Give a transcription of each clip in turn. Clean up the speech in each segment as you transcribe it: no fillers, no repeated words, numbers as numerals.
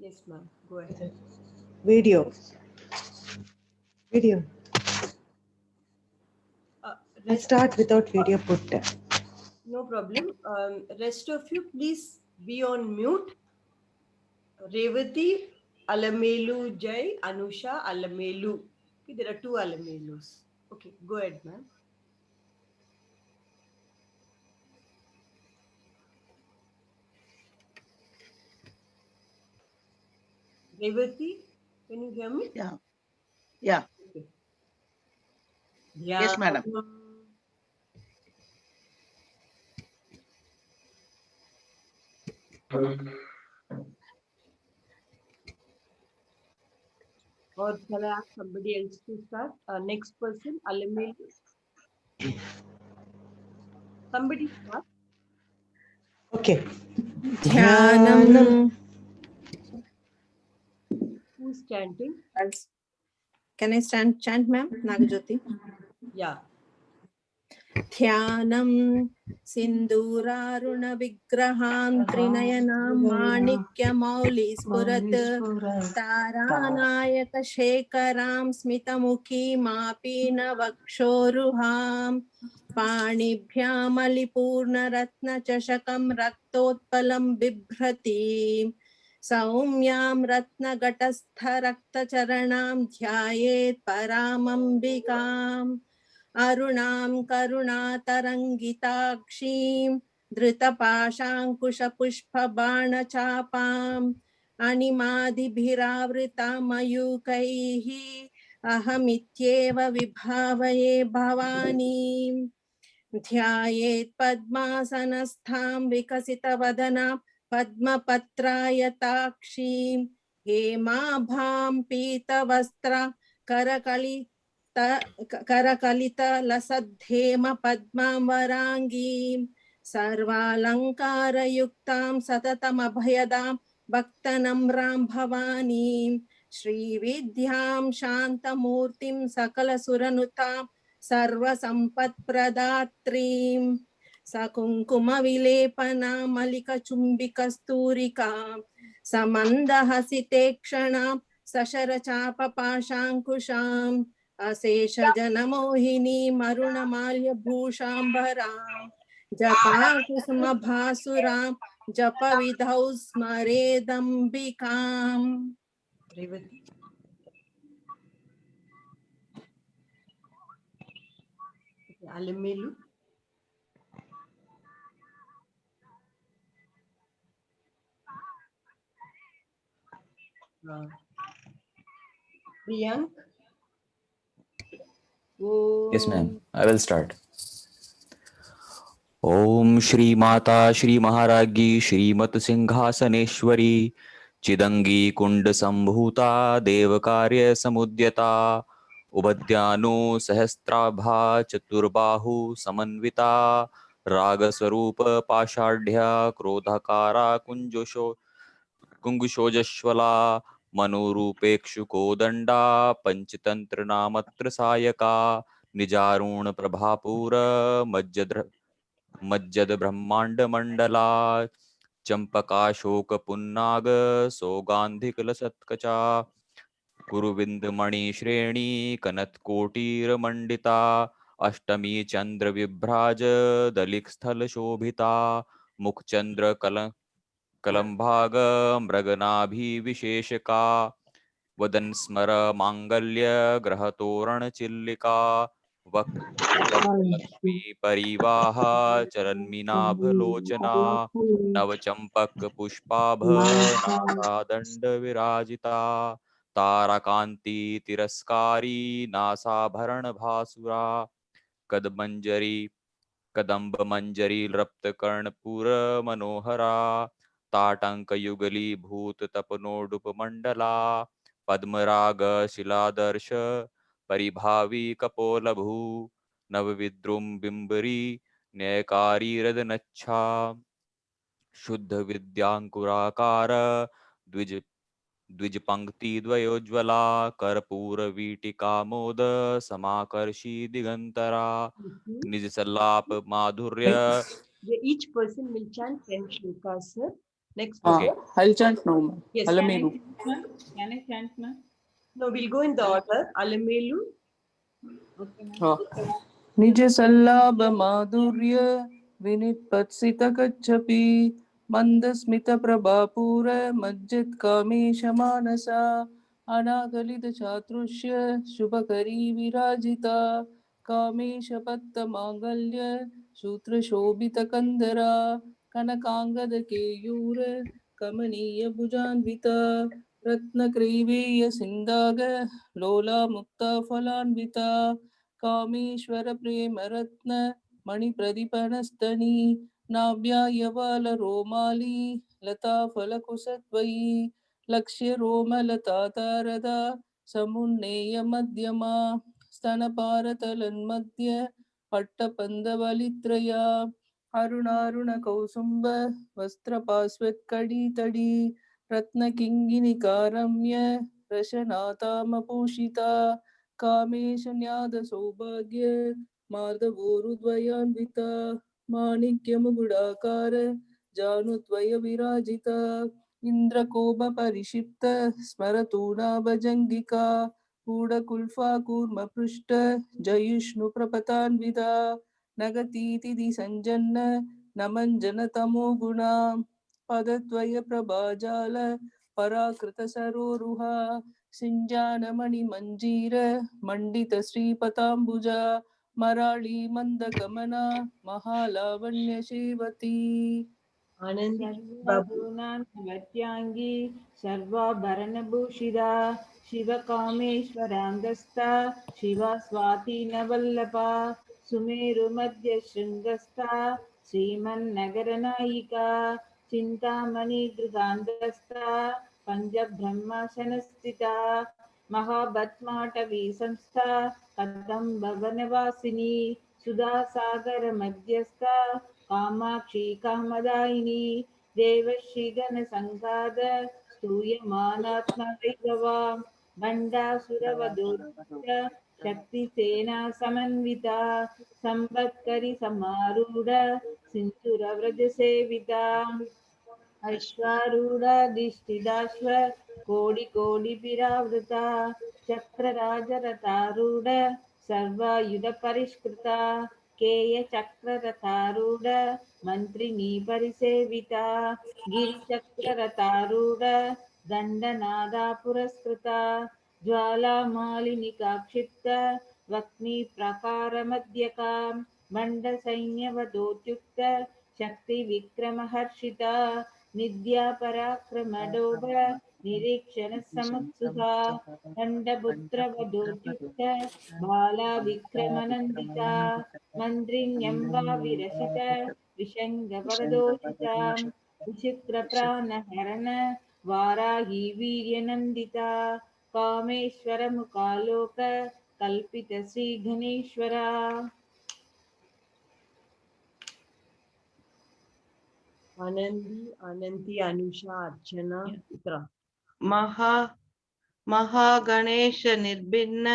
Yes, ma'am. Go ahead. Video. Video. Let's start without video put. No problem. Rest of you, please be on mute. Revati, Alamelu Jai, Anusha, Alamelu. Okay, there are two Alamelus. Okay, go ahead, ma'am. Revati, can you hear me? Yeah. Yeah. Okay. Yes, madam. Or shall I ask somebody else to start? Next person, Alamelu. Somebody start. Okay. Dhyanam. Who's chanting? Can I chant, ma'am? Nagajyoti. Yeah. ध्यानं सिन्दूरारुणविग्रहां त्रिनयनां माणिक्यमौलिस्फुरत् तारानायकशेखरां स्मितमुखीमापीनवक्षोरुहां पाणिभ्यामलिपूर्णरत्नचषकं रक्तोत्पलं बिभ्रतीं सौम्यां रत्नघटस्थरक्तचरणां ध्यायेत् परामम्बिकाम् अरुणां करुणातरङ्गिताक्षीं धृतपाशाङ्कुशपुष्पबाणचापाम् अणिमादिभिरावृतामयूकैः अहमित्येव विभावये भवानीं ध्यायेत् पद्मासनस्थां विकसितवदनां पद्मपत्रायताक्षीं हेमाभां पीतवस्त्रा करकलितलसद्धेम पद्मां वराङ्गीं सर्वालङ्कारयुक्तां सततमभयदां भक्तनम्रां भवानीं श्रीविद्यां शान्तमूर्तिं सकलसुरनुतां सर्वसम्पत्प्रदात्रीं सकुङ्कुमविलेपनां मलिकचुम्बिकस्तूरिकां समन्दहसितेक्षणां सशरचापपाशाङ्कुशाम् अशेषजनमोहिनी मरुणमाल्यभूषाम्बरां जपाकुसुमभासुरां जपविधौ स्मरेदम्बिकाम्. Revati. Okay, Alamelu. Priyank. Yes, ma'am. I will start. ओम श्री माता श्री महाराज्ञी श्रीमत सिंहासनेश्वरी चिदंगी कुंड संभूता देवकार्य समुद्यता उभद्यानु सहस्त्राभा चतुर्बाहु समन्विता रागस्वरूप पाषाढ़्या क्रोधकारा कुंगुशोजस्वला मनोरूपेक्षुकोदंडा Panchatantra नामत्र Sayaka निजारूण प्रभापूर मज्जद ब्रह्मांड मंडला चंपकाशोक पुन्नाग सौगांधिक लसत्कचा कुरुविंद मणि श्रेणी कनत्कोटीर मंडिता अष्टमी चंद्र विभ्राज दलिक स्थल शोभिता मुखचंद्र कलंभाग मृगनाभि विशेषका वदन स्मर मांगल्य ग्रह तोरण चिल्लिका लक्ष्मी परिवाह चरन्मीनाभलोचना नवचंपक पुष्पाभ नासादंड विराजिता ताराकांति तिरस्कारी नासाभरण भासुरा कदम्ब मंजरी लृप्त कर्णपुर मनोहरा ताटंक युगली भूत तपनोडुप मंडला पद्मराग शिलादर्श परिभावी कपोलभू नवविद्रुम बिंबरी न्यायकारी रदनच्छा शुद्ध विद्यांकुराकार द्विज पंक्ति द्वयोज्वला कर्पूर वीटिका मोद समाकर्षी दिगंतरा निज सल्लाप माधुर्य. Each person will chant 10 shlokas, sir. Next. Okay. I'll chant now, ma'am. Yes. Alamelu. Can I chant, ma'am? No, we'll go in the order. Alamelu. Okay, ma'am. निज सल्लाभ माधुर्य विनिपत्सित कच्छपि मंदस्मित प्रभापूर मज्जित कामेश मानसा अनागलित चातुष्य शुभकरी विराजिता कामेश पत्त मांगल्य सूत्र शोभित कंदरा कनकांगद केयूर कमनीय भुजान्विता रत्न क्रैवेय सिंदाग लोला मुक्ता फलान्विता कामेश्वर प्रेम रत्न मणि प्रदीपनस्तनी नाभ्यायवाल रोमाली लता फलकुसत्वयी लक्ष्य रोम लता तारदा समुन्नेय मध्यमा स्तनपारतलन्मध्य पट्टपन्दवलित्रया अरुणारुण कौसुम्ब वस्त्रपार्श्वत्कडितडी रत्नकिङ्गिनिकारम्य रशनातामपूषिता कामेश न्याद सौभाग्य माधवोरुद्वयान्विता माणिक्य मुकुडाकार जानुद्वय विराजिता इंद्रकोप परिक्षिप्त स्मरतूणा भजंगिका कूडकुल्फा कूर्म पृष्ठ जयुष्णु प्रपतान्विता नगतीति संजन्न नमञ्जन तमो गुणा पदद्वय प्रभाजाल पराकृत सरोरुहा सिञ्जानमणि मञ्जीर मण्डित श्रीपताम्बुजा मराळी मन्दगमना महालावण्य शेवती Anandi. Babu. सर्वगुणान्वत्यांगी सर्वाभरणभूषिता शिवकामेश्वराङ्गस्था शिवा स्वाति नवल्लभा सुमेरुमध्यशृङ्गस्था श्रीमन्नगरनायिका चिन्तामणि गृहान्तस्था पञ्चब्रह्मासनस्थिता महाभद्माटवी संस्था कदम्बवनवासिनी सुधासागरमध्यस्था कामाक्षी कामदायिनी देवश्रीगणसङ्घात स्तूयमानात्मवैभवा भण्डासुरवधूर्च शक्तिसेना समन्विता संवत्करि समारूढ सिन्धुरव्रजसेविता अश्वारूढाधिष्ठिताश्व कोटिकोटिभिरावृता चक्रराजरथारूढ सर्वायुधपरिष्कृता केयचक्ररथारूढ मन्त्रिणी परिसेविता गिरिचक्ररथारूढ दण्डनादा पुरस्कृता ज्वालामालिनिका क्षिप्त वह्निप्रकारमध्यका मण्डसैन्यवधोत्युक्त शक्तिविक्रमहर्षिता निद्या पराक्रमडोभ निरीक्षण समुत्सुका दण्डपुत्रवधोद्युक्त बाला विक्रमनन्दिता मन्त्रिण्यम्बा विरचित विशङ्गवरदोषितां विचित्रप्राणहरण वाराही वीर्यनन्दिता कामेश्वरमुखालोक कल्पित श्रीगणेश्वरा Anandi, Ananti, Anusha, Archana, Uttara. Mahaganesh निर्भिन्न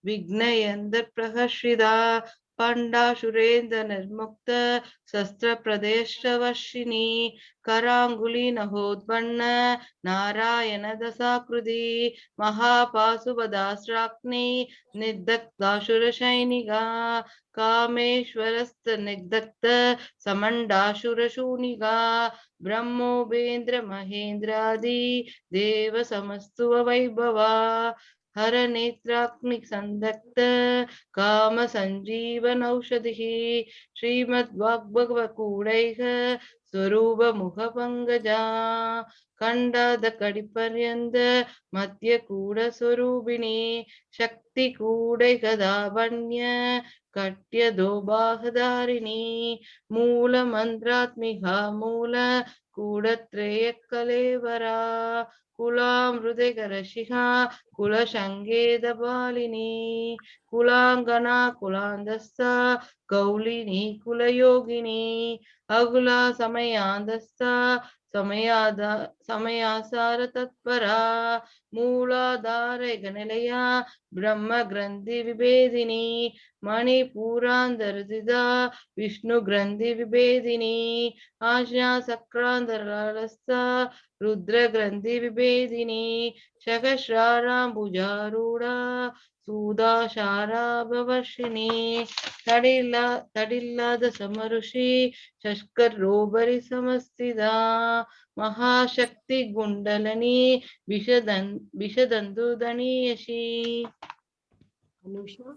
विघ्नयन्त्र प्रहर्षिता पंडाशुरेन्द्र निर्मुक्त शस्त्र प्रदेशवर्षिणी करांगुली नहोद्वन्न नारायण दशाकृति महापाशुपदास्राग्नि निर्दग्धाशुरसैनिका कामेश्वरस्त निर्दग्ध समण्डाशुरशूनिका ब्रह्मोपेन्द्र महेन्द्रादि देव समस्तुव वैभवा हर नेत्राग्नि संदक्त काम संजीवन औषधिः श्रीमद्वाग्भवकूडैः स्वरूप मुख पंगजा खंडाद कडिपर्यंत मध्य कूड स्वरूपिणी शक्ति कूडै गदावन्य कट्य दोबाहधारिणी मूल मंत्रात्मिका मूल कूडत्रय कलेवरा कुलामृदकरशिखा कुलशङ्गेदबालिनी कुलाङ्गना कुलान्दस्था गौलिनी कुलयोगिनी अकुला समयान्दस्था समयासार तत्परा मूलाधार गणलया ब्रह्म ग्रंथि विभेदिनी मणिपुरांधरदिदा विष्णु ग्रंथि विभेदिनी आज्ञा सक्रांधरलस्था रुद्र ग्रंथि विभेदिनी सहस्राराम्बुजारूढ़ा सूदाशाराभवर्षिणी तडिल्लाद समरुषि शस्कर रोबरि समस्तिदा महाशक्ति गुंडलनी विषदंदुदनीयशी Anusha.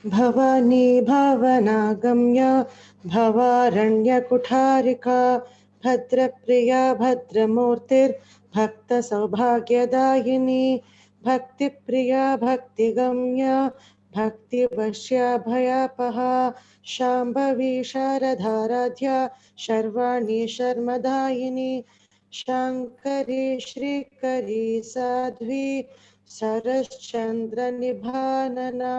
भवानी भावनागम्य भवारण्यकुठारिका भद्रप्रिया भद्रमूर्तिर्भक्तसौभाग्यदायिनी भक्तिप्रिया भक्तिगम्या भक्तिवश्या भयापहा शाम्भवी शारदाराध्या शर्वाणी शर्मदायिनी शाङ्करी श्रीकरी साध्वी शरश्चन्द्रनिभानना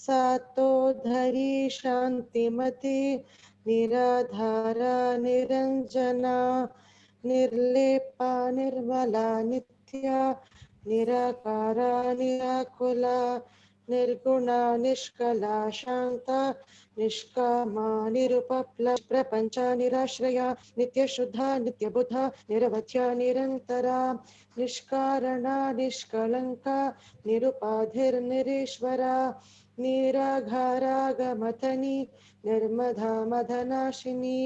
सातोधरी शान्तिमती निराधारा निरञ्जना निर्लेपा निर्मला नित्या निराकारा निराकुला निर्गुणा निष्कला शान्ता निष्कामा निरुपप्ला प्रपञ्चा निराश्रया नित्यशुद्धा नित्यबुद्धा निरवध्या निरन्तरा निष्कारणा निष्कलङ्का निरुपाधिर्निरीश्वरा निराघारागमथनी निर्मधा मदनाशिनी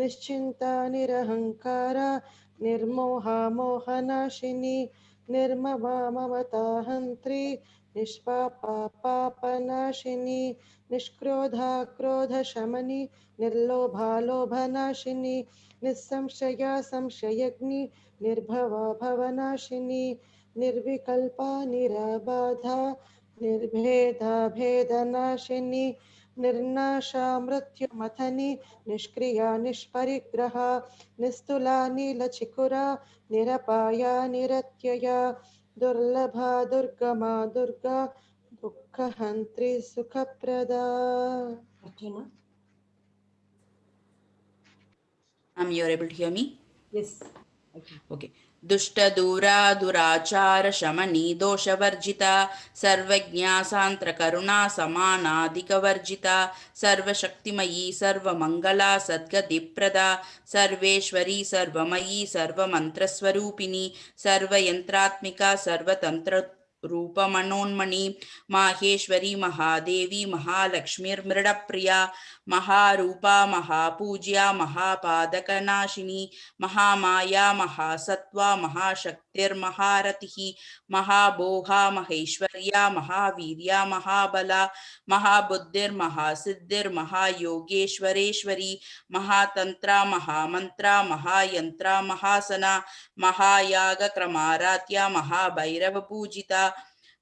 निश्चिन्ता निरहङ्कारा निर्मोहा मोहनाशिनी निर्ममा ममता हन्त्री निष्पापा पापनाशिनी निष्क्रोधा क्रोधशमनी निर्लोभा लोभनाशिनी निस्संशया संशयग्नि निर्भवा भवनाशिनी निर्विकल्पा निराबाधा निर्भेदा भेदनाशिनी निर्नाशा मृत्युमथनी निष्क्रिया निष्परिग्रहा निस्तुला नीलचिकुरा निरपाया निरत्यया दुर्लभा दुर्गमा Durga दुःखहन्त्री सुखप्रदा. Archana. You're able to hear me? Yes. Okay. Okay. दुष्ट दूरा दुराचार शमनी दोषवर्जिता सर्वज्ञा सांत्र करुणा समानाधिकवर्जिता सर्वशक्तिमयी सर्वमंगला सद्गतिप्रदा सर्वेश्वरी सर्वमयी सर्वमंत्रस्वरूपिणी सर्वयंत्रात्मिका सर्वतंत्र रूपमनोन्मणि माहेश्वरी महादेवी महालक्ष्मीर्मृडप्रिया महारूपा महापूज्या महापादकनाशिनी महामाया महासत्वा महाशक्तिर्महारतिः महाभोगा महेश्वर्या महावीर्या महाबला महाबुद्धिर्महासिद्धिर्महायोगेश्वरेश्वरी महातंत्रा महामंत्रा महायंत्रा महासना महायागक्रमाराध्या महाभैरवपूजिता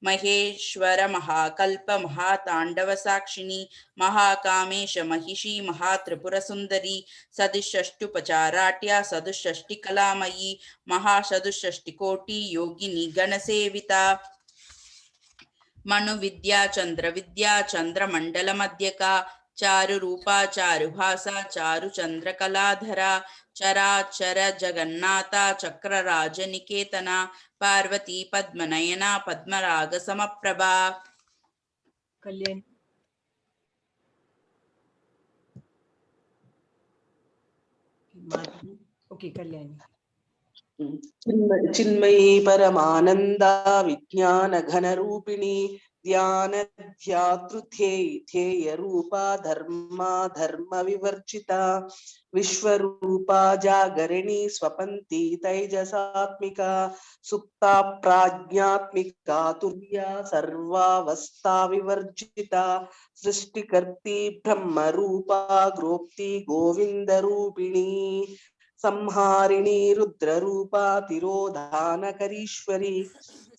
महेश्वर महाकल्प महातांडव साक्षिणी महाकामेश महिषी महात्रिपुरसुंदरी सदुष्टुपचाराट्या सदुष्टिकलामयी महासदुष्टिकोटि योगिनी गणसेविता मनु विद्या चंद्र मंडलमध्यका चारु रूपा चारुभासा चारु चंद्रकलाधरा चराचर जगन्नाथा चक्रराज निकेतना पार्वती पद्मनयना पद्मराग समप्रभा. Kalyani. Madhuri. Okay, Kalyani. Chinmayi Paramananda विज्ञान घन रूपिणी ध्यान ध्यातृध्येय रूपा धर्मा धर्म विवर्जिता विश्वरूपा जागरिणी स्वपन्ती तैजसात्मिका सुप्ता प्राज्ञात्मिका तुर्या सर्वावस्था विवर्जिता सृष्टिकर्ती ब्रह्म रूपा गोप्ती गोविंद रूपिणी संहारिणी रुद्ररूपा तिरोधानकरीश्वरी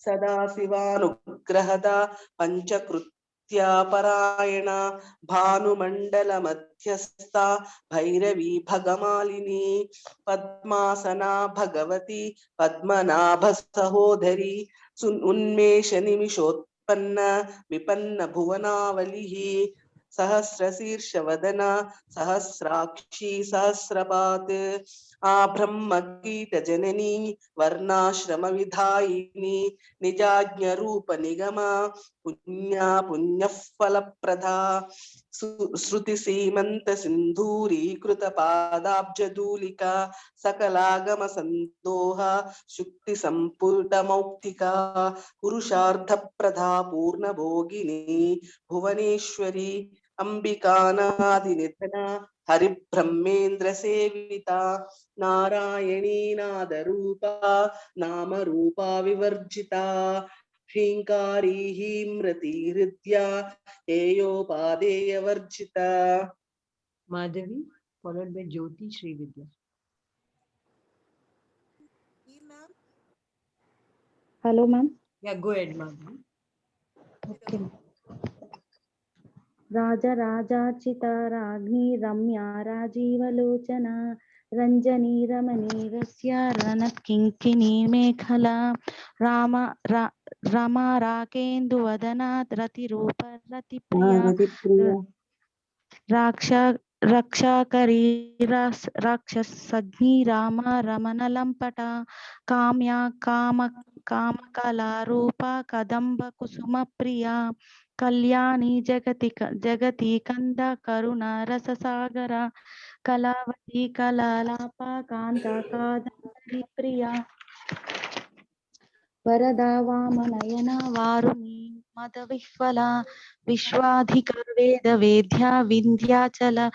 सदाशिवानुग्रहदा पंचकृत्य नित्यापरायणा भानुमण्डल मध्यस्था भैरवी भगमालिनी पद्मासना भगवती पद्मनाभ सहोदरी उन्मेष निमिषोत्पन्न विपन्न भुवनावलिः सहस्रशीर्षवदना सहस्राक्षी सहस्रपात् आब्रह्मकीटजननी वर्णाश्रमविधायिनी निजाज्ञरूपनिगमा पुण्या पुण्यफलप्रदा श्रुतिसीमन्तसिन्धूरीकृतपादाब्जधूलिका सकलागमसन्दोहा शुक्तिसम्पुटमौक्तिका पुरुषार्थप्रदा पूर्णभोगिनी भुवनेश्वरी अंबिकानादिनिधना हरिब्रह्मेन्द्र सेविता नारायणी नादरूपा नामरूपा विवर्जिता ह्रींकारी ह्रीमृति हृद्या हेयोपादेयवर्जिता. Madhavi, followed by Jyoti Srividya. Hello, ma'am. Yeah, go ahead, Madhavi. Okay. Raja Rajachita Ragni Ramya Rajivalochana Ranjani Ramani Rasya Ranat Kinkini Mekhala Rama Rakendu Vadanat Rati Rupa Rati Priya Rakshakari Rakshasagni Rama Ramana Lampata Kamya Kamakala Rupa Kadamba Kusuma Priya Kalyani Jagati Kanda Karuna Rasasagara Kalavati Kalalapa Kanta Kadambari Priya Varada Vamanayana Varuni Madhavishvala Vishwadhika Veda Vedya Vindhyachala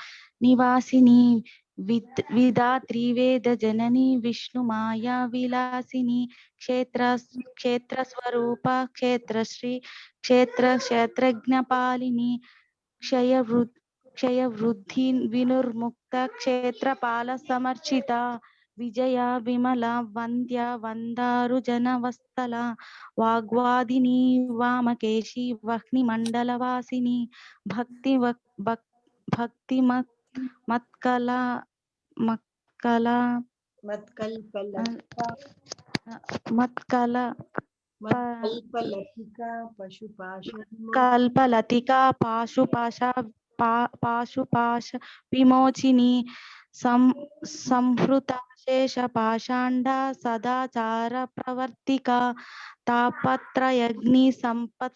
Nivasini Vidatri Veda Janani Vishnu Maya Vilasini Kshetra Swarupa Kshetra Shri Kshetra Kshetrajna Palini Kshaya Vruddhi Vinurmukta Kshetra Pala Samarchita Vijaya Vimala Vandya Vandaru Jana Vastala Vagwadini Vamakeshi Vakni Mandala Vasini Bhakti Matkala Kalpalatika Pashupasha Vimochini Samhruta Shesha Pashanda Sadachara Pravartika Tapatra Yagni Sampat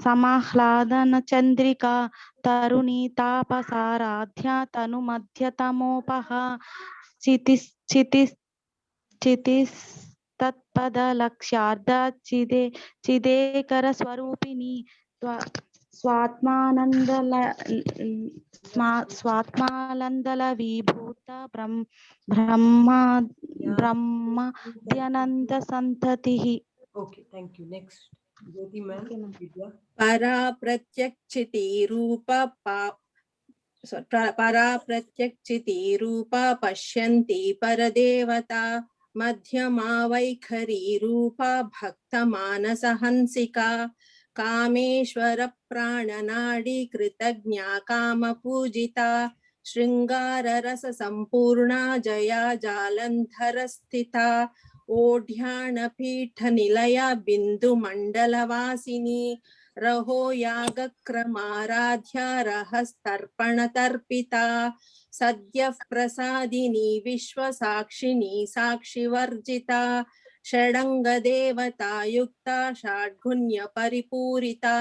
Samahladana Chandrika Taruni Tapasaradhya Tanu Madhyatamopaha Chitis Tatpada Laksharda Chidekara Swarupini Swatmalandala Vibhuta Brahma Dhyananda Santatihi. Okay, thank you. Next, Jyoti ma'am. Okay, ma'am. Vidya. Para pratyakchiti rupa para pratyakchiti rupa pashyanti paradevata madhyama vaikhari rupa bhakta manasa hansika Kameshwar प्राणनाडी कृतज्ञा काम पूजिता श्रृंगार रस संपूर्णा जया जालंधर स्थिता ओढ्यान पीठ निलया बिंदु मंडल वासिनी रहो याग क्रमाराध्या रहस्तर्पण तर्पिता सद्य प्रसादिनी विश्व साक्षिणी साक्षिवर्जिता षडंग देवता युक्ता षाड्गुण्य परिपूरिता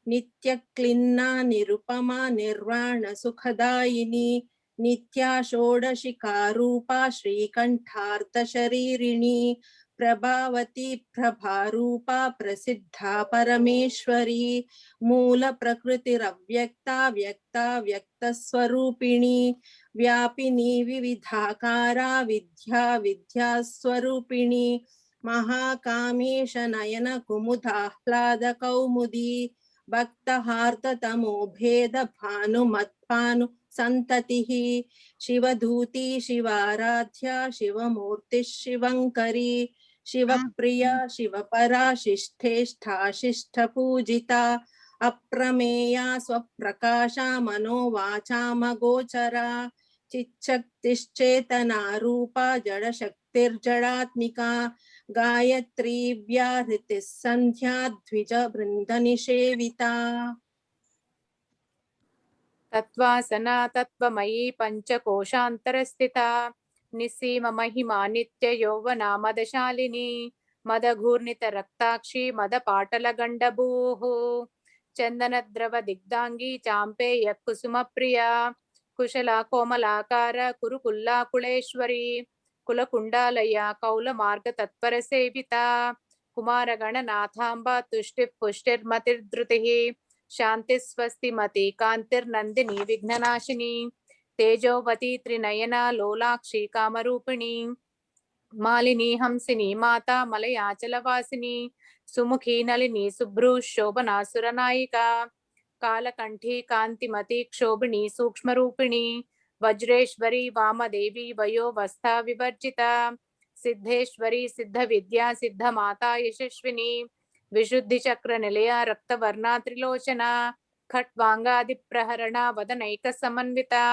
नित्य क्लिन्ना निरुपमा निर्वाण सुखदायिनी नित्या षोडशिका रूपा श्रीकंठार्थ शरीरिणी प्रभावती प्रभारूपा प्रसिद्धा परमेश्वरी मूल प्रकृतिरव्यक्ता व्यक्ता व्यक्त स्वरूपिणी व्यापिनी विविधाकारा विद्या विद्या स्वरूपिणी महाकामेश नयन कुमुदाह्लाद कौमुदी भक्तहार्ततमो भेद भानुमत्भानु संततिः शिवधूती शिवाराध्या शिवमूर्ति शिवंकरी शिवप्रिया शिवपरा शिष्ठेष्ठा शिष्ठपूजिता अप्रमेया स्वप्रकाशा मनोवाचामगोचरा चिच्छक्तिश्चेतना रूपा जडशक्तिर्जडात्मिका गायत्रीव्या हृतिः सन्ध्या द्विज बृन्दनिषेविता तत्त्वासना तत्त्वमयी पञ्चकोशान्तरस्थिता निस्सीम महिमा नित्य यौवना मदशालिनी मदघूर्णितरक्ताक्षी मदपाटलगण्डभूः चन्दनद्रव दिग्धाङ्गी चाम्पेय कुसुमप्रिया कुशला कोमलाकार कुरुकुल्ला कुलेश्वरी कुलकुण्डालया कौलमार्गतत्परसेविता कुमारगणनाथाम्बा तुष्टिः पुष्टिर्मतिर्धृतिः शान्तिः स्वस्तिमती कान्तिर्नन्दिनी विघ्ननाशिनी तेजोवती त्रिनयना लोलाक्षी कामरूपिणी मालिनी हंसिनी माता मलयाचलवासिनी सुमुखी नलिनी सुभ्रू शोभना सुरनायिका कालकंठी कांतिमती क्षोभिणी सूक्ष्मरूपिणी वज्रेश्वरी वामदेवी वयोवस्था विवर्जिता सिद्धेश्वरी सिद्धविद्या सिद्धमाता यशस्विनी विशुद्धिचक्र निलया रक्तवर्णा त्रिलोचना खट्वांगादिप्रहरणा वदनैकसमन्विता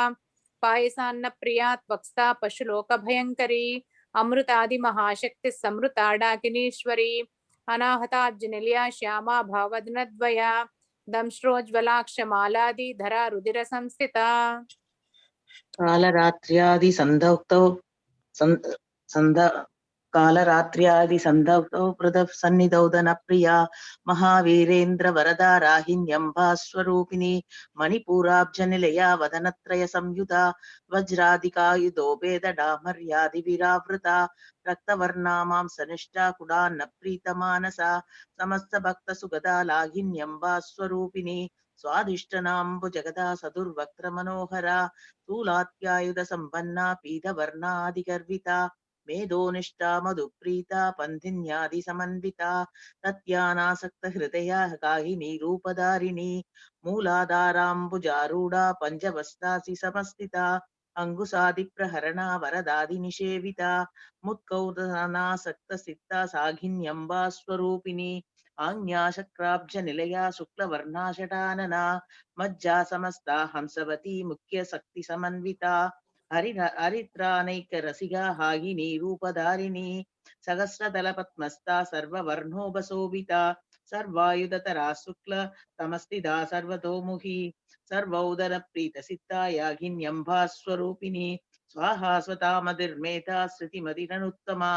पायसान्न प्रिया त्वक्स्ता पशुलोकभयंकरी अमृतादि महाशक्ति समृता डाकिनीश्वरी अनाहताब्जनिलया श्यामा भावदनद्वया दंश्रोज्ज्वलाक्षमालादि धरा रुधिर संस्थिता कालरात्र्यादि संधौक्तौ कालरात्र्यादि संधौक्तौ पृथक् सन्निधौ धनप्रिया महावीरेन्द्र वरदा राहिण्यम्बा स्वरूपिणी मणिपूराब्जनिलया वदनत्रय संयुता वज्रादिकायुधो भेदडामर्यादि विरावृता रक्तवर्णा मांसनिष्ठा कुडान्न प्रीतमानसा समस्त भक्त सुगदा लाहिन्यम्बा स्वरूपिणी स्वादिष्टनाम्बुजगदा सदुर्वक्त्र मनोहरा स्थूलात्यायुध संपन्ना पीतवर्णादिगर्विता मेधोनिष्ठा मधुप्रीता पन्थिन्यादि समन्विता तत्यानासक्त हृदया काहिनी रूपधारिणी मूलाधाराम्बुजारूढा पञ्चवस्त्रासि समस्थिता अंगुसादिप्रहरणा वरदादि निषेविता मुत्कौरनासक्त सित्ता साघिन्यम्बा स्वरूपिणी आज्ञाशक्राब्ज निलया शुक्लवर्णा षडानना मज्जा समस्ता हंसवती मुख्य शक्ति समन्विता हरिद्रानैक रसिका हागिनी रूपधारिणी सहस्रदल पद्मस्ता सर्ववर्णोपशोभिता सर्वायुधतरा शुक्ल समस्थिता सर्वतोमुखी सर्वौदर प्रीत सिद्धा यागिन्यम्बा स्वरूपिणी स्वाहा स्वता मदिर्मेधा श्रुतिमतिरनुत्तमा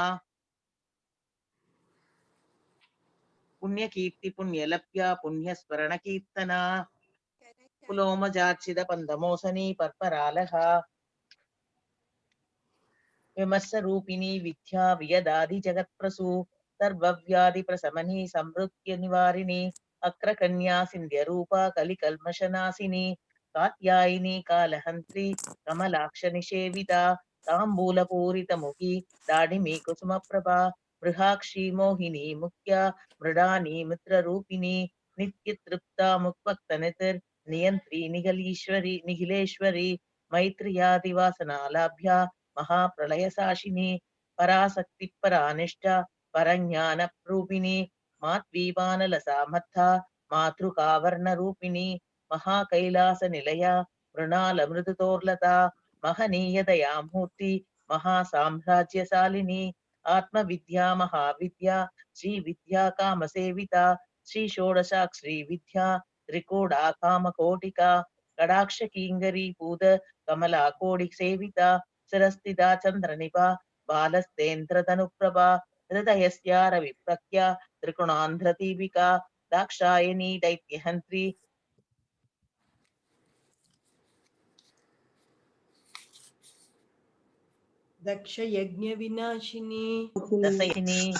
पुण्यकीर्ति पुण्यलभ्या पुण्यस्मरण कीर्तना पुलोमजार्चित पंदमोसनी पर्परालहा विमर्शरूपिणी विद्या वियदादि जगत्प्रसू सर्वव्याधि प्रशमनी समृत्य निवारिणी अक्रकन्या सिंध्य रूपा कलिकल्मषनाशिनी कात्यायिनी कालहंत्री कमलाक्ष निषेविता तांबूलपूरितमुखी दाढिमी कुसुमप्रभा बृहाक्षी मोहिनी मुख्या मृडानी मित्ररूपिणी नित्यतृप्ता मुक्वक्तनितिर् नियंत्री निखिलेश्वरी मैत्रियादिवासनालाभ्या महाप्रलयसाशिनी पराशक्ति परानिष्ठा परज्ञान रूपिणी मात्वीवानलसामत्था मातृकावर्णरूपिणी महाकैलास निलया मृणाल मृदुतोर्लता महनीयदया मूर्ति महासाम्राज्यशालिनी आत्मविद्या महाविद्या श्री विद्या कामसेविता श्री षोडशाक्षरी विद्या त्रिकोडा कामकोटिका कडाक्ष कींगरी पूद कमला कोटि सेविता शिरस्थिता चंद्रनिभा बालस्तेन्द्रधनुप्रभा हृदयस्या रविप्रख्या त्रिकोणान्ध्रदीपिका दाक्षायणी दैत्यहन्त्री दक्ष यज्ञ विनाशिनी दशयिनी.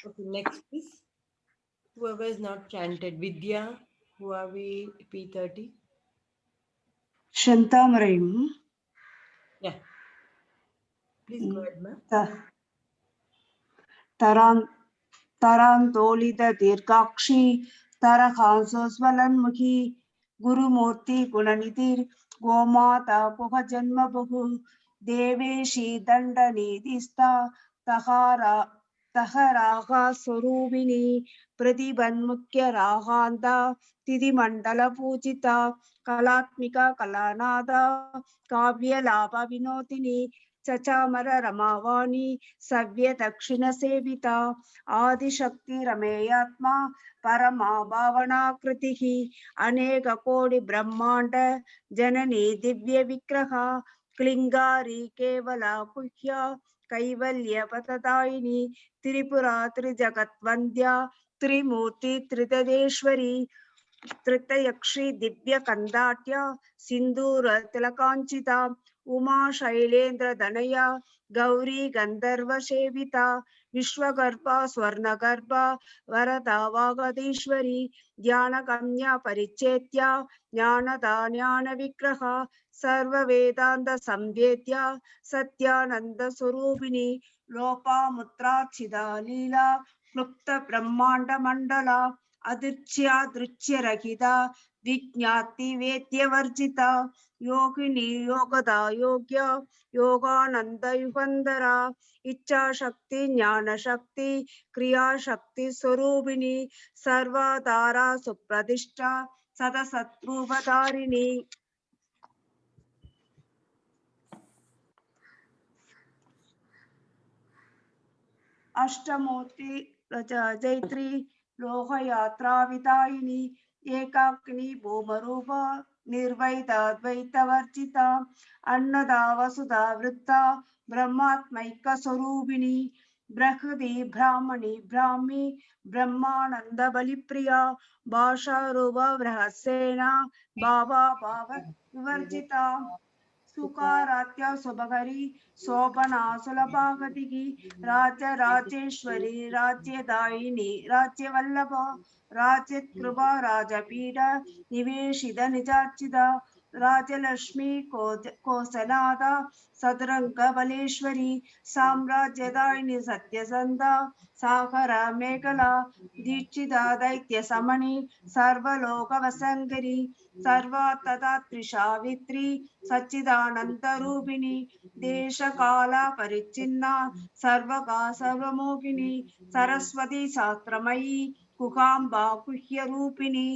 Okay, next please. Whoever is not chanted, Vidya, who are we? P30. Shantamaraim. Yeah. Please go ahead, ma'am. Tarantolita Dirkakshi, Tarahansosvalanmukhi, Gurumurti Gunanitir, Gomata Puhajanmabuhu, Deveshi Dandanidista, तहरागा स्वरूपिणी प्रतिबन्मुख्य रागान्ता तिथिमण्डल पूजिता कलात्मिका कलानादा काव्यलाभ विनोदिनी चचामर रमावाणी सव्य दक्षिण सेविता आदिशक्ति रमेयात्मा परमा भावनाकृतिः अनेक कोटि ब्रह्मांड जननी दिव्य विग्रह क्लिंगारी केवला कुह्या कैवल्य पतदायिनी त्रिपुरा त्रिजगत्वन्द्या त्रिमूर्ति त्रितदेश्वरी तृतयक्षी दिव्य कंदाट्य सिंदूर तिलकांचिता उमा शैलेन्द्र दनया गौरी गंधर्व सेविता विश्वगर्भा स्वर्णगर्भा वरदा वागदीश्वरी ध्यान कन्या परिचेत्या ज्ञानदा ज्ञान विग्रह सर्व वेदांत संवेद्या सत्यानंद स्वरूपिणी लोपा मुद्राचिदा लीला क्लुप्त ब्रह्मांड मंडला अदृच्य दृच्य रहिता विज्ञाति वेद्य वर्जिता योगिनी योगदा योग्य योगानंद युगंधरा इच्छा शक्ति ज्ञान शक्ति क्रिया शक्ति स्वरूपिणी सर्वाधारा सुप्रतिष्ठा सदसत्रूपधारिणी अष्टमूर्ति जैत्री लोकयात्रा विदायिनी एकाग्नि भूमरूप निर्वैताद्वैत वर्जिता अन्नदा वसुधा वृत्ता ब्रह्मात्मैक स्वरूपिणी बृहदी ब्राह्मणी ब्राह्मी ब्रह्मानंद बलिप्रिया भाषा रूप बृहस्सेना बाबा भाव विवर्जिता सुकारात्या सुभगरी शोभना सुलभागतिगी राज्य राजेश्वरी राज्यदायिनी राज्यवल्लभ राज्यकृपा राजपीठ निवेशित निजार्चिता राजलक्ष्मी कोसनादा सदरंग बलेश्वरी साम्राज्यदायिनी सत्यसंधा सागर मेघला दीक्षिता दैत्य समणी सर्वलोक वसंकरी सर्वात्तदात्री सावित्री सच्चिदानंद रूपिणी देश काला परिचिन्ना सर्वगा सर्वमोहिनी सरस्वती शास्त्रमयी कुकाम्बा कुह्य रूपिणी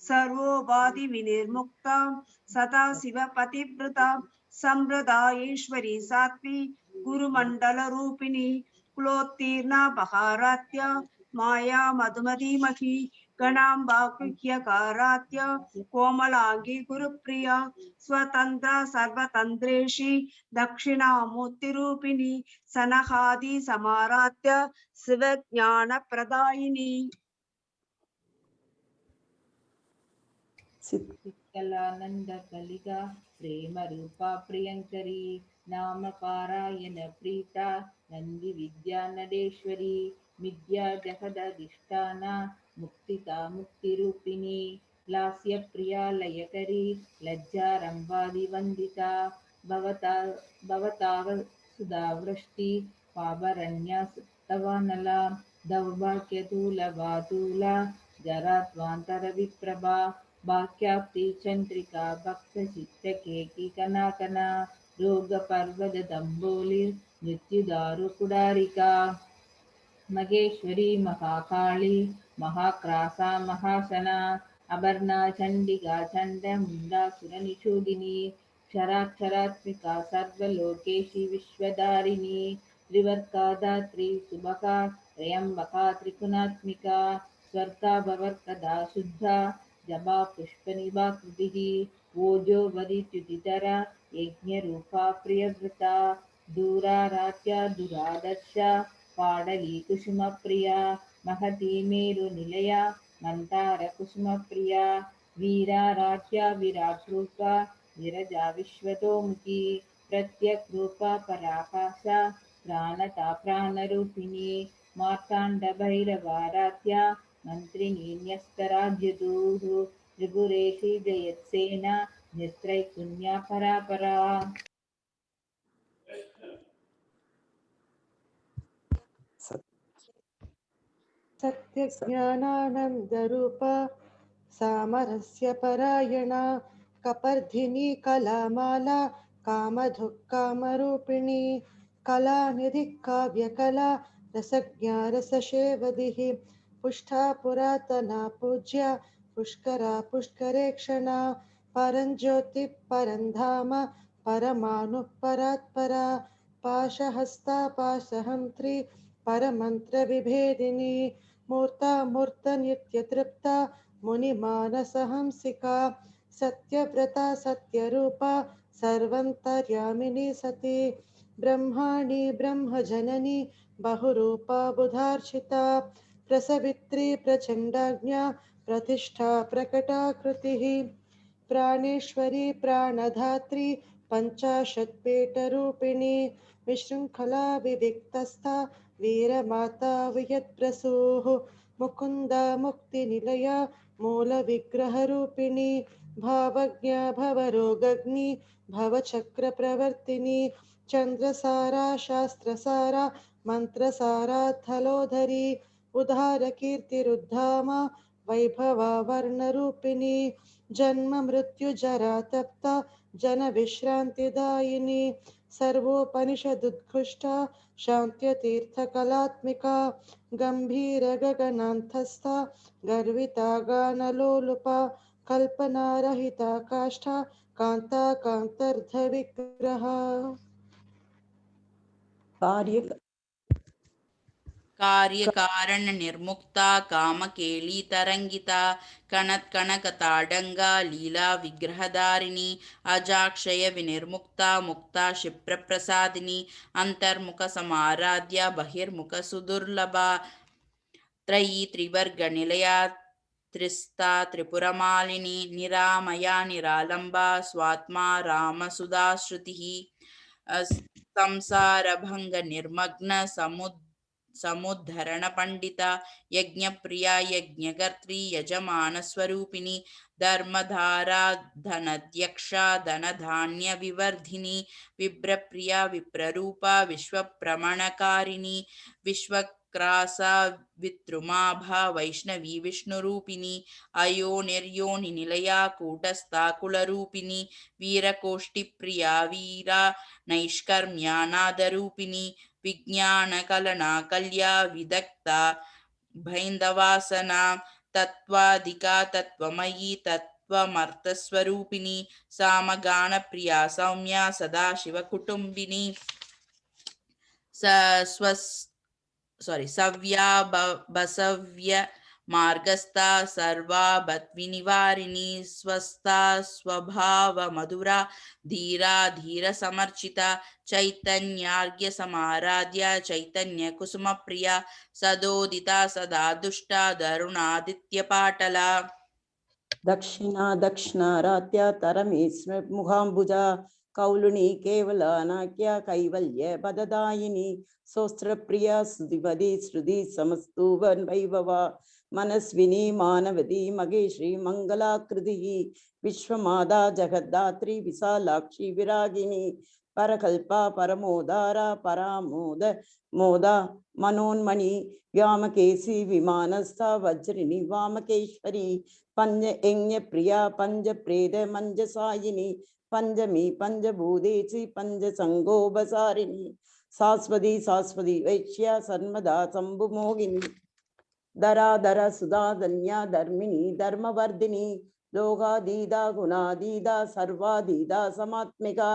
सर्वोपाधि विनिर्मुक्ता सदा शिव पतिव्रता संप्रदायेश्वरी सात्वी गुरुमंडल रूपिणी कुलोत्तीर्णा बहारात्या माया मधुमतीमही गणाम्बा कुह्यकारात्या कोमलांगी गुरुप्रिया स्वतंत्र सर्वतंत्रेशी दक्षिणामूर्ति रूपिणी सनहादि समाराध्य शिवज्ञान प्रदायिनी कलानंद कलिका प्रेम रूपा प्रियंकरी नाम पारायण प्रीता नंदी विद्या नडेश्वरी विद्या जगदधिष्ठाना मुक्तिका मुक्ति रूपिणी लास्य प्रिया लयकरी लज्जारंभादि वंदिता भवताव सुधावृष्टि पावरण्या तवानला दौर्भाग्यतूला जरात्वांतर विप्रभा भाग्याप्ति चंद्रिका भक्त चित्तकेकी कनाकना रोग पर्वत दंबोली मृत्युदारु कुडारिका महेश्वरी महाकाली महाक्रासा महासना अपर्णा चंडिका चंड मुंडा सुरनिषूदिनी क्षराक्षरात्मिका सर्वलोकेशी विश्वधारिणी त्रिवर्गादात्री सुभगा त्रयंबका त्रिगुणात्मिका स्वर्गा भवर्कदा शुद्धा जपा पुष्पनिभाकृतिः ओजो वदित्युदितरा यज्ञरूपा प्रियव्रता दूराराध्या दुरादर्शा पाडली कुसुमप्रिया महती मेरुनिलया मन्दारकुसुमप्रिया वीराराध्या विराट्रूपा विरजा विश्वतोमुखी प्रत्यग्रूपा पराकाशा प्राणता प्राणरूपिणी मार्ताण्डभैरवाराध्या मंत्रिणी न्यस्तराज्यदूः त्रिपुरेशी जयत्सेना निस्त्रैकुण्या परापरा सत्यज्ञानानन्दरूपा सामरस्य परायणा कपर्धिनी कलामाला कामधुक्कामरूपिणी कलानिधि काव्यकला रसज्ञा रसशेवदिः पुष्टा पुरातना पूज्या पुष्करा पुष्करेक्षणा परञ्ज्योतिः परन्धाम परमाणुः परात्परा पाशहस्ता पाशहन्त्री परमन्त्रविभेदिनी मूर्ता मूर्तनित्यतृप्ता मुनिमानसहंसिका सत्यव्रता सत्यरूपा सर्वन्तर्यामिनी सती ब्रह्माणि ब्रह्मजननी बहुरूपा बुधार्चिता प्रसवित्री प्रचण्डाज्ञा प्रतिष्ठा प्रकटाकृतिः प्राणेश्वरी प्राणधात्री पञ्चाशत्पेटरूपिणी विशृङ्खला विविक्तस्था वीरमाता वियत्प्रसूः मुकुन्दा मुक्तिनिलया मूलविग्रहरूपिणी भावज्ञा भवरोगग्नि भवचक्रप्रवर्तिनी चन्द्रसारा शास्त्रसारा मन्त्रसारा थलोधरी उद्धारकीर्तिरुद्धामा वैभवा वर्णरूपिणी जन्म मृत्यु जरा तप्ता जनविश्रान्तिदायिनी सर्वोपनिषदुद्घुष्टा शान्त्यतीर्थकलात्मिका गम्भीरगगनान्तस्था गर्विता गानलोलुपा कल्पनारहिता काष्ठा कान्ता कान्तर्धविग्रहा कार्यकारण निर्मुक्ता कामकेली तरंगिता कनत्कनकताडंगा लीला विग्रहधारिणी अजाक्षय विनिर्मुक्ता मुक्ता क्षिप्र प्रसादिनी अंतर्मुख समाराध्या बहिर्मुख सुदुर्लभा त्रयी त्रिवर्ग निलया त्रिस्ता त्रिपुरमालिनी निरामया निरालंबा स्वात्मा रामसुधा श्रुतिः संसारभंग निर्मग्न समुद्धरण पंडिता यज्ञप्रिया यज्ञकर्त्री यजमान स्वरूपिणी धर्मधारा धनध्यक्षा धनधान्य विवर्धिनी विप्रप्रिया विप्ररूपा विश्वप्रमणकारिणी विश्वक्रासा विद्रुमाभा वैष्णवी विष्णुरूपिणी अयोनिर्योनि निलया कूटस्था कुलरूपिणी वीरकोष्ठिप्रिया वीरा नैष्कर्म्यानादरूपिणी विज्ञानकलना कल्या विदग्धा भैन्दवासना तत्त्वाधिका तत्त्वमयी तत्त्वमर्थस्वरूपिणी सामगानप्रिया सौम्या सदाशिवकुटुम्बिनी सव्या बसव्य मार्गस्था सर्वाभद्विनिवारिणी स्वस्था स्वभाव मधुरा धीरा धीर समर्चिता चैतन्यार्घ्य समाराध्या चैतन्य कुसुम प्रिया सदोदिता सदा दुष्टा दरुणादित्य पाटला दक्षिणा दक्षिणारात्या तरमेस्म मुखाम्बुजा कौलुनी केवलानाक्या कैवल्य पददायिनी सोस्त्रप्रिया सुधिपदी श्रुति समस्तुवन वैभवा मनस्विनी मानवती मगेश्री मंगलाकृतिः विश्वमादा जगद्धात्री विशालाक्षी विरागिनी परकल्पा परमोदारा परामोद मोदा मनोन्मणि व्यामकेशी विमानस्था वज्रिणी वामकेश्वरी पंच यज्ञ प्रिया पंच प्रेद मंजसायिनी पंचमी पंचभूतेची पंच संगोपसारिणी शाश्वती शाश्वती वैश्या सर्वदा शंभुमोहिनी धराधर सुधाधन्या धर्मिणी धर्मवर्धिनी लोकाधीदा गुणाधीदा सर्वाधीदा समात्मिका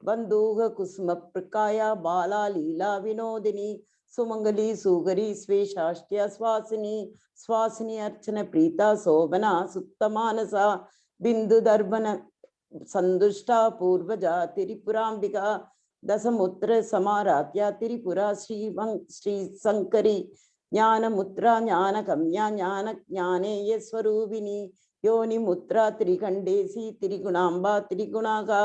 बंधुः कुसुम प्रकाया बाला लीला विनोदिनी सुमंगली सुगरी स्वेशाष्ट्य स्वासिनी स्वासिनी अर्चन प्रीता शोभना सुप्तमानसा बिंदु दर्पण संदुष्टा पूर्वजा त्रिपुरांबिका दशमुत्र समाराध्या त्रिपुरा श्री शंकरी ज्ञानमुद्रा ज्ञानगम्या ज्ञान ज्ञानेय स्वरूपिणी योनिमुद्रा त्रिखंडेशी त्रिगुणांबा त्रिगुणाका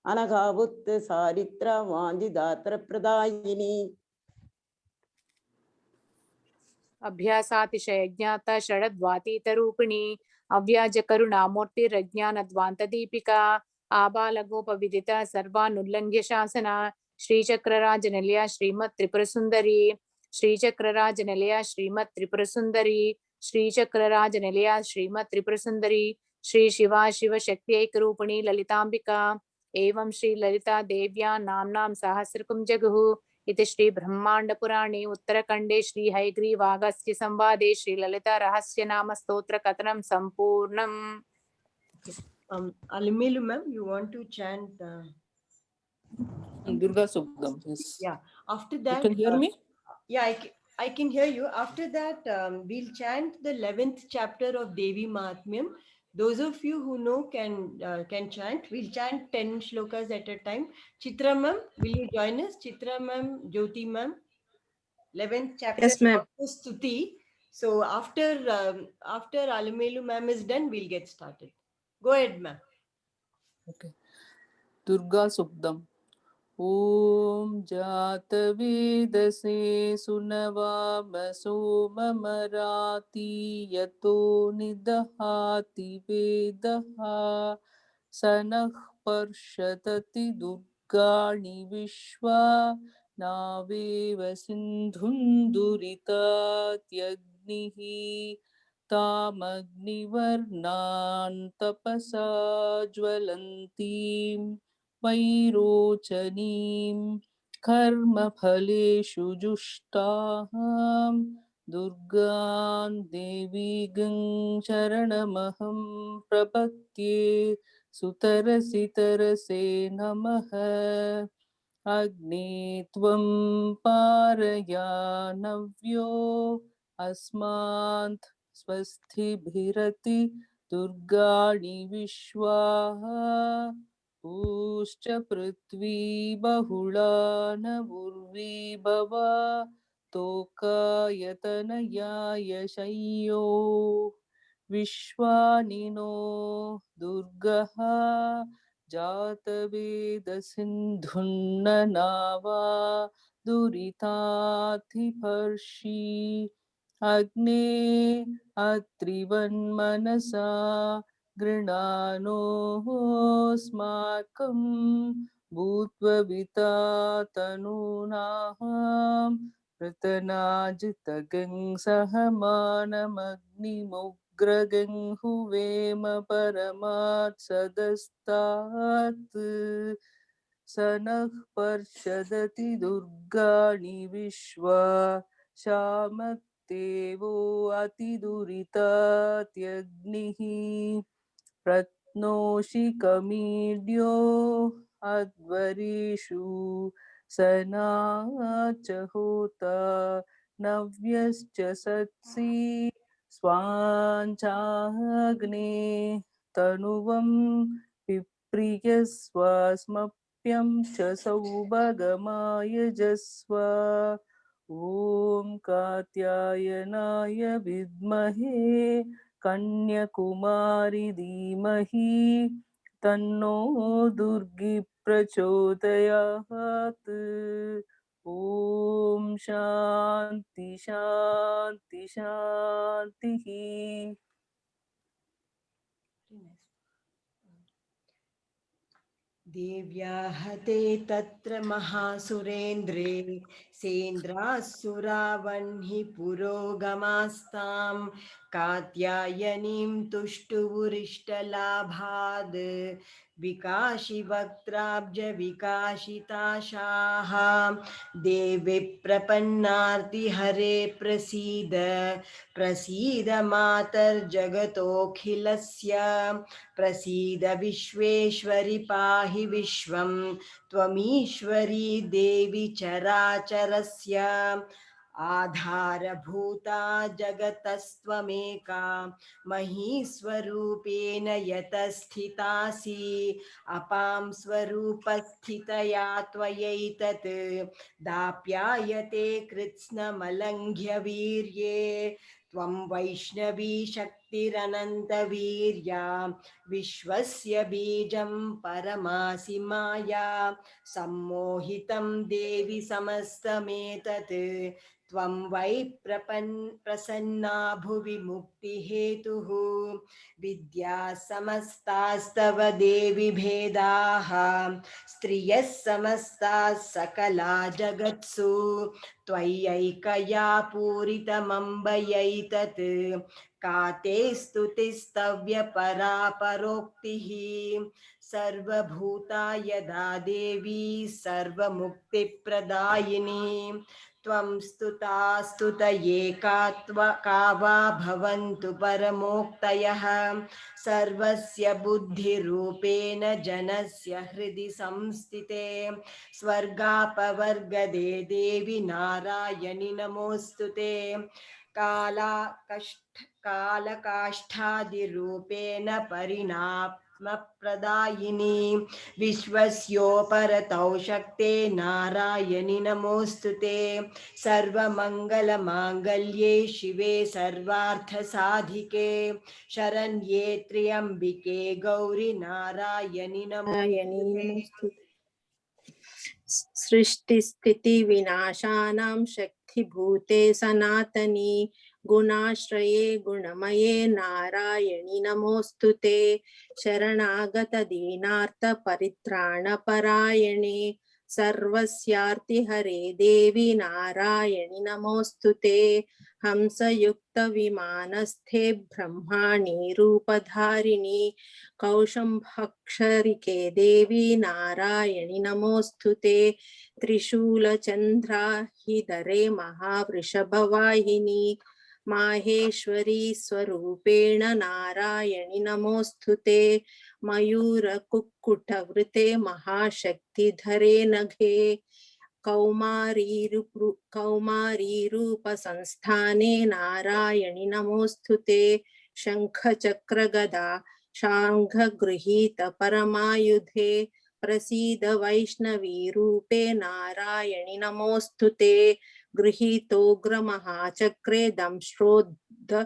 अनघावुत् सारित्र वाञ्छिदात्र प्रदायिनी अभ्यासातिशय ज्ञाता षडद्वातीतरूपिणी अव्याज करुणामूर्तिरज्ञानध्वान्तदीपिका आबालगोपविदिता सर्वानुल्लङ्घ्य शासना श्रीचक्रराजनिलया श्रीमत् त्रिपुरसुन्दरी श्रीचक्रराजनिलया श्रीमत् त्रिपुरसुन्दरी श्रीचक्रराजनिलया श्रीमत् त्रिपुरसुन्दरी श्री शिवा शिवशक्त्यैकरूपिणी ललिताम्बिका एवं श्री ललिता देव्या नाम्नां सहस्रकं जगुः इति श्री ब्रह्मांड पुराणे उत्तरखंडे श्री हयग्रीवागस्त्य संवादे श्री ललिता रहस्य नाम स्तोत्र कथनं संपूर्णम्. Alamilu ma'am, you want to chant Durga Sukdam, yes. Yeah. After You that, can hear me? Yeah, I can hear you. After that, we'll chant the 11th chapter of Devi Mahatmyam. Those of you who know can chant. We'll chant 10 shlokas at a time. Chitra ma'am, will you join us? Chitra ma'am, Jyoti ma'am. 11th chapter Yes, ma'am. of Stuti. So after Alamelu ma'am is done, we'll get started. Go ahead, ma'am. Okay. Durga Sukdam. ॐ जातवेदसे सुनवामसो ममराति यतो निदहाति वेदः स नः पर्षदति दुर्गाणि विश्वा नावेव सिन्धुन्दुरितात्यग्निः तामग्निवर्णान् तपसा ज्वलन्तीम् वैरोचनीं कर्मफलेषु जुष्टां दुर्गां देवीं शरणमहं प्रपद्ये सुतरसि तरसे नमः अग्ने त्वं पारयानव्यो अस्मात् स्वस्तिभिरति दुर्गाणि विश्वाः ऊश्च पृथ्वी बहुला न उर्वी भवा तोकायतनयाय शय्यो विश्वानिनो दुर्गः जातवेदसिन्धुन्न नावा दुरिताधिपर्षि अग्ने अत्रिवन्मनसा गृणानोस्माकं भूत्वविता तनूनां पृतनाजितगं सहमानमग्निमुग्रगं हुवेम परमात् सदस्तात् स नः पर्षदति दुर्गाणि विश्वा शामत्तेवो अतिदुरितात्यग्निः प्रत्नोषि कमीड्यो अध्वरीषु सनाच होता नव्यश्च सत्सि स्वाञ्चाग्ने तनुवं पिप्रियस्वास्मप्यं च सौभगमायजस्व ॐ कात्यायनाय विद्महे कन्याकुमारी धीमहि तन्नो दुर्गी प्रचोदयात् ॐ शान्ति शान्ति शान्तिः. देव्या हते तत्र महासुरेन्द्रे सेन्द्रासुरावह्नि पुरोगमास्तां कात्यायनीं तुष्टुवुरिष्टलाभाद् विकाशि वक्त्राब्ज विकाशिताशाः देवी प्रपन्नार्ति हरे प्रसीद प्रसीद मातर्जगतोऽखिलस्य प्रसीद विश्वेश्वरि पाहि विश्वं त्वमीश्वरी देवी चराचरस्य आधारभूता जगतस्त्वमेका महीस्वरूपेण यतस्थितासि अपां स्वरूपस्थितया त्वयैतत् दाप्यायते कृत्स्नमलङ्घ्य वीर्ये त्वं वैष्णवी शक्तिरनन्तवीर्या विश्वस्य बीजं परमासि माया सम्मोहितं देवि समस्तमेतत् त्वं वै प्रसन्ना भुवि मुक्तिहेतुः विद्या समस्तास्तव देवि भेदाः स्त्रियः समस्ताः सकला जगत्सु त्वय्यैकया पूरितमम्बयैतत् का ते स्तुतिस्तव्य परापरोक्तिः सर्वभूता यदा देवी सर्वमुक्तिप्रदायिनी त्वं स्तुता स्तुतये का वा भवन्तु परमोक्तयः सर्वस्य बुद्धिरूपेण जनस्य हृदि संस्थिते स्वर्गापवर्गदे देवी नारायणि नमोऽस्तुते कालकाष्ठादिरूपेण परिणामप्रदायिनी विश्वस्योपरतौ शक्ते नारायणि नमोऽस्तुते सर्वमङ्गलमाङ्गल्ये शिवे सर्वार्थसाधिके शरण्ये त्र्यम्बिके गौरि नारायणि नमोऽस्तुते सृष्टिस्थिति विनाशानां शक्तिभूते सनातनी गुणाश्रये गुणमये नारायणि नमोऽस्तुते शरणागत दीनार्थ परित्राणपरायणे सर्वस्यार्तिहरे देवी नारायणि नमोऽस्तुते हंसयुक्त विमानस्थे ब्रह्माणि रूपधारिणी कौशंभक्षरिके देवी नारायणि नमोऽस्तुते त्रिशूलचन्द्राहिधरे महावृषभवाहिनी माहेश्वरी स्वरूपेण नारायणि नमोऽस्तुते मयूरकुक्कुटवृते महाशक्तिधरे नघे कौमारीरूपसंस्थाने नारायणि नमोऽस्तुते शङ्खचक्रगदा शाङ्घगृहीत परमायुधे प्रसीद वैष्णवी रूपे नारायणि नमोऽस्तुते गृहीतोग्रमहाचक्रे दंष्ट्रोद्धृतवं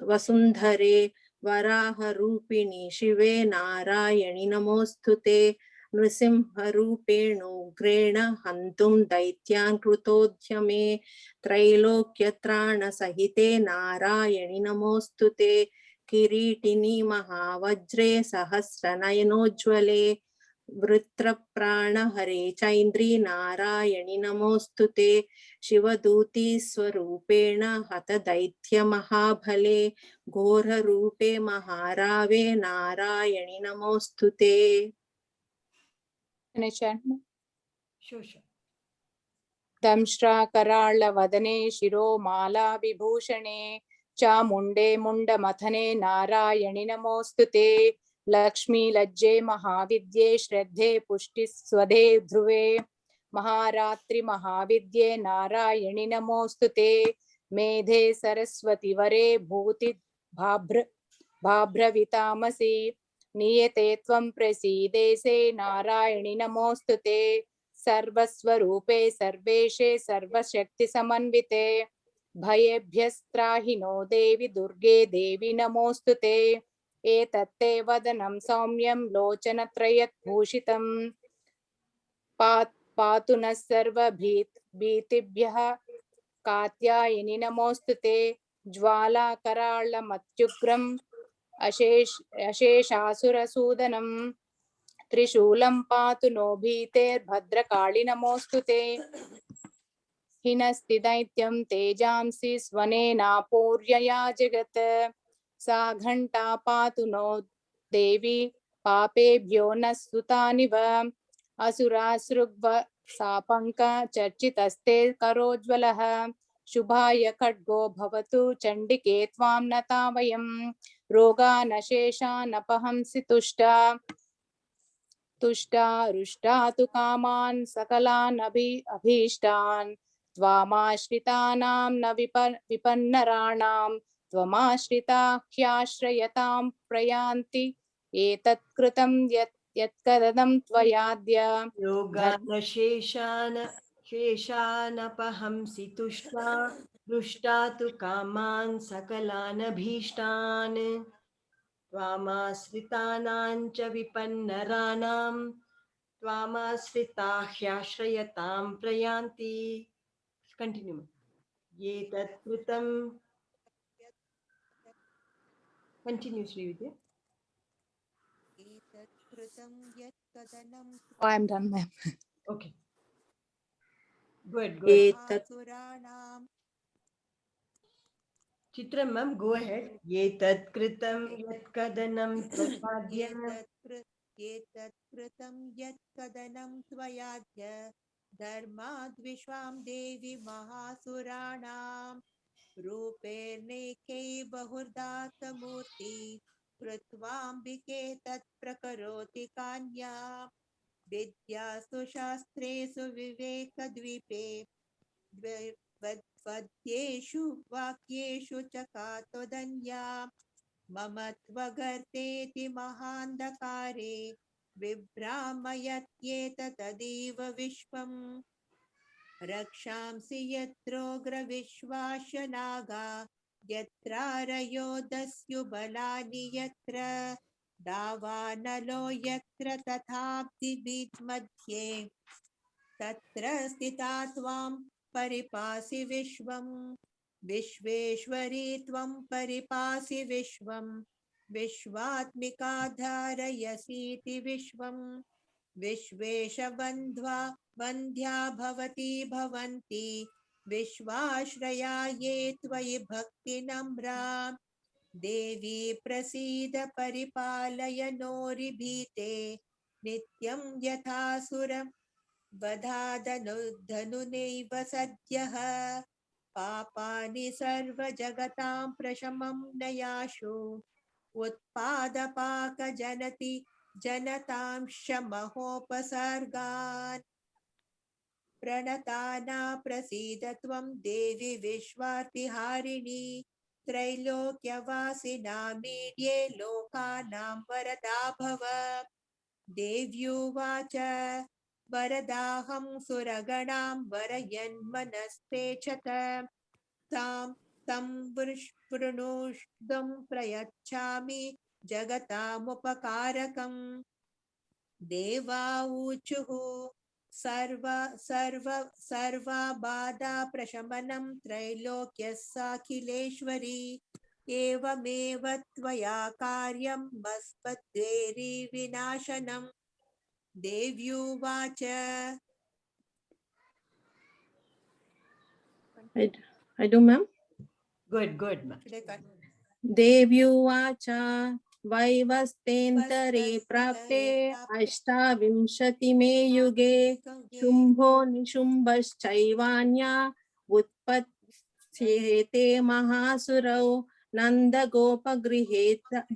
वसुन्धरे वराहरूपिणि शिवे नारायणि नमोऽस्तुते नृसिंहरूपेणोग्रेण हन्तुं दैत्यान् कृतोद्यमे त्रैलोक्यत्राणसहिते नारायणि नमोऽस्तुते किरीटिनी महावज्रे सहस्रनयनोज्ज्वले वृत्रप्राणहरे चैन्द्री नारायणि नमोऽस्तुते शिवदूती स्वरूपेण हतदैत्यमहाबले घोररूपे महारावे नारायणि नमोऽस्तुते। Can I chant? Sure, sure. दंष्ट्राकराळवदने शिरोमाला विभूषणे चामुण्डे मुण्डमथने नारायणि नमोऽस्तुते लक्ष्मी लज्जे महाविद्ये श्रद्धे पुष्टिस्वधे ध्रुवे महारात्रि महाविद्ये नारायणि नमोऽस्तुते मेधे सरस्वती वरे भूति भाभ्रवितामसि नियते त्वं प्रसीदेसे नारायणि नमोऽस्तुते सर्वस्वरूपे सर्वेशे सर्वशक्तिसमन्विते भयेभ्यस्त्राहिनो देवि दुर्गे देवि नमोऽस्तुते एतत्ते वदनं सौम्यं लोचनत्रयभूषितं पातु नः सर्वभीतिभ्यः कात्यायनि नमोऽस्तुते ज्वालाकराळमत्युग्रम् अशेषासुरसूदनं त्रिशूलं पातु नो भीतेर्भद्रकाळि नमोऽस्तुते हिनस्ति दैत्यं तेजांसि स्वनेनापूर्यया जगत् सा घण्टा पातु नो देवी पापेभ्यो न स्तुतानिव असुरासृग्व सापङ्क चर्चितस्ते करोज्ज्वलः शुभाय खड्गो भवतु चण्डिके त्वां नता वयं रोगानशेषानपहंसि तुष्टा रुष्टा तु कामान् सकलान् अभीष्टान् त्वामाश्रितानां न विपन्नराणां त्वमाश्रिता ह्याश्रयतां प्रयान्ति एतत् कृतं यत्कदनं त्वयाद्य शेषानपहंसि तुष्टा रुष्टा तु कामान् सकलानभीष्टान् त्वामाश्रितानां च विपन्नराणां त्वामाश्रिता ह्याश्रयतां प्रयान्ति। Continue. ये तत्कृतं Continue, Srividya. Oh, I'm done, ma'am. Okay. Go ahead. Chitra ma'am, go ahead. Ye tat kritam yat kadanam tvapadya एतत्कृतं यत्कदनं त्वयाद्य धर्माद्विश्वां देवी महासुराणां रूपेर्नेके बहुर्दातमूर्ति कृत्वाम्बिके तत्प्रकरोति कान्या विद्यासु शास्त्रेषु विवेकद्वीपे वद्येषु वाक्येषु च कातोदन्या मम त्वगर्तेति महान्धकारे विभ्रामयत्येतदीव विश्वम् रक्षांसि यत्रोग्रविश्वास्य नागा यत्रारयो दस्युबलानि यत्र दावानलो यत्र तथाब्धिमध्ये तत्र स्थिता त्वां परिपासि विश्वम् विश्वेश्वरी त्वं परिपासि विश्वम् विश्वात्मिका धारयसीति विश्वम् विश्वेशबन्ध्वा बन्ध्या भवती भवन्ति विश्वाश्रया ये त्वयि भक्तिनम्रा देवी प्रसीद परिपालय नोरिभीते नित्यं यथासुरं वधादनुधनुनैव सद्यः पापानि सर्वजगतां प्रशमं नयाशु उत्पादपाकजनति जनतां शमहोपसर्गान् प्रणताना प्रसीद त्वं देवी विश्वार्तिहारिणी त्रैलोक्यवासिनामीड्ये लोकानां वरदा भव देव्युवाच वरदाहं सुरगणां वरयन्मनस्ते च तं वृणुष्टुं प्रयच्छामि जगतामुपकारकम् देवाऊचुः सर्वा प्रशमनं त्रैलोक्यस्याखिलेश्वरी एवमेव त्वया कार्यं मस्मद्वेरी विनाशनम् देव्युवाच I do, ma'am. Good. देव्युवाच वैवस्तेऽन्तरे प्राप्ते अष्टाविंशतिमे युगे शुम्भो निशुम्भश्चैवान्या उत्पत्स्येते महासुरौ नन्दगोपगृहे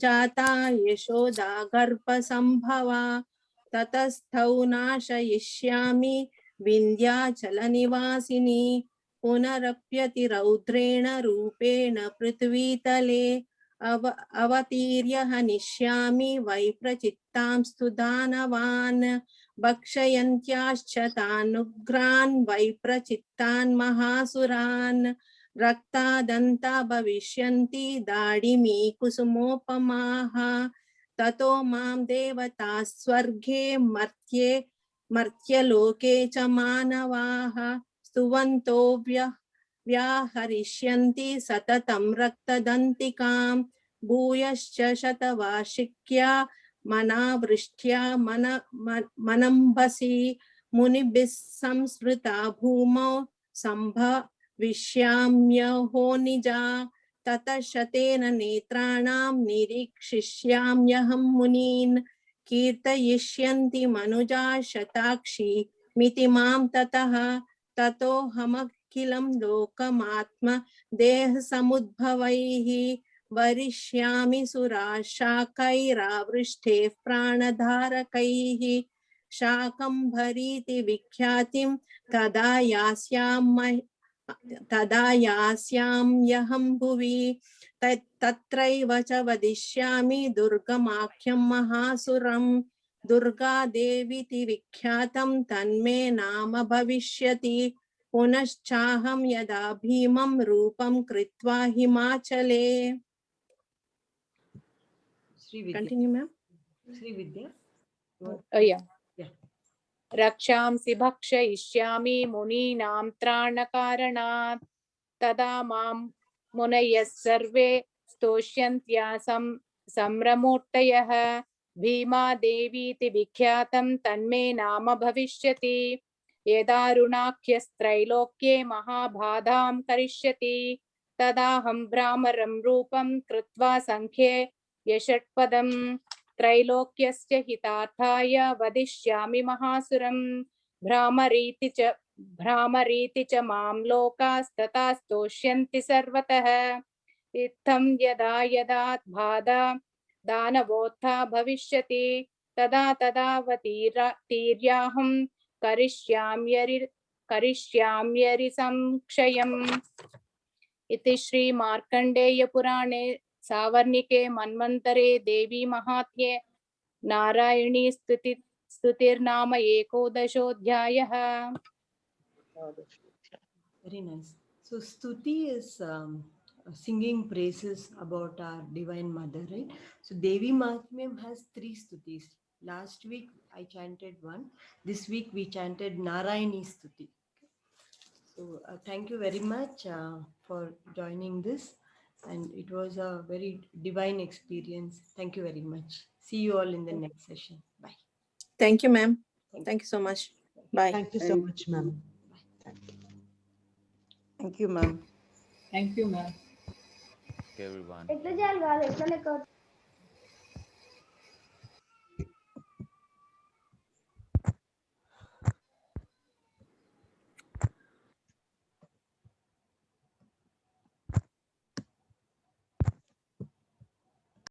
जाता यशोदा गर्भसम्भवा ततस्थौ नाशयिष्यामि विन्ध्याचलनिवासिनी पुनरप्यति रौद्रेण रूपेण पृथ्वीतले अवतीर्य हनिष्यामि वैप्रचित्तांस्तु दानवान् भक्षयन्त्याश्च तानुग्रान् वैप्रचित्तान् महासुरान् रक्तादन्ता भविष्यन्ति दाडिमी कुसुमोपमाः ततो मां देवता स्वर्गे मर्त्यलोके च मानवाः स्तुवन्तो व्याहरिष्यन्ति सततं रक्तदन्तिकां भूयश्च शतवार्षिक्या मनावृष्ट्या मनम्भसि मुनिभिः संस्मृता भूमौ सम्भविष्याम्यहो निजा ततः शतेन नेत्राणां निरीक्षिष्याम्यहं मुनीन् कीर्तयिष्यन्ति मनुजा शताक्षी मिति मां ततः ततोऽहमखिलं लोकमात्म देहसमुद्भवैः वरिष्यामि सुराशाकैरावृष्टेः प्राणधारकैः शाकम्भरीति विख्यातिं तदा यास्याम्यहं भुवि तत्रैव च वदिष्यामि दुर्गमाख्यं महासुरं दुर्गादेवीति विख्यातं तन्मे नाम भविष्यति पुनश्चाहं यदा भीमं रूपं कृत्वा हिमाचले Continue, ma'am. Srividya. Yeah. रक्षांसि भक्षयिष्यामि मुनीनां त्राणकारणात् तदा मां मुनयः सर्वे स्तोष्यन्त्यासं सम्रमूर्तयः भीमा देवीति विख्यातं तन्मे नाम भविष्यति यदारुणाख्यस्त्रैलोक्ये महाबाधां करिष्यति तदाहं भ्रामरं रूपं कृत्वा संख्ये यषट्पदं त्रैलोक्यस्य हितार्थाय वदिष्यामि महासुरं भ्रामरीति च मां लोकास्तथा सर्वतः इत्थं यदा यदा बाधा दानवोत्था भविष्यति तदा तदावतीर्याहं करिष्याम्यरि संक्षयम् इति श्री मार्कण्डेय पुराणे सावर्णिके मन्वन्तरे देवी महात्म्ये Narayani स्तुतिर्नाम एकोदशोऽध्यायः. Very nice. So Stuti is singing praises about our Divine Mother, right? So Devi Mahatmyam has 3 Stutis. Last week I chanted one. This week we chanted Narayani Stuti. So thank you very much for joining this. And it was a very divine experience. Thank you very much. See you all in the next session. Bye. Thank you, ma'am. Thank you so much. Bye. Thank you so much, ma'am. Thank you, ma'am. Thank you, ma'am. Okay, everyone. Ekla jal gal, ekla lekot.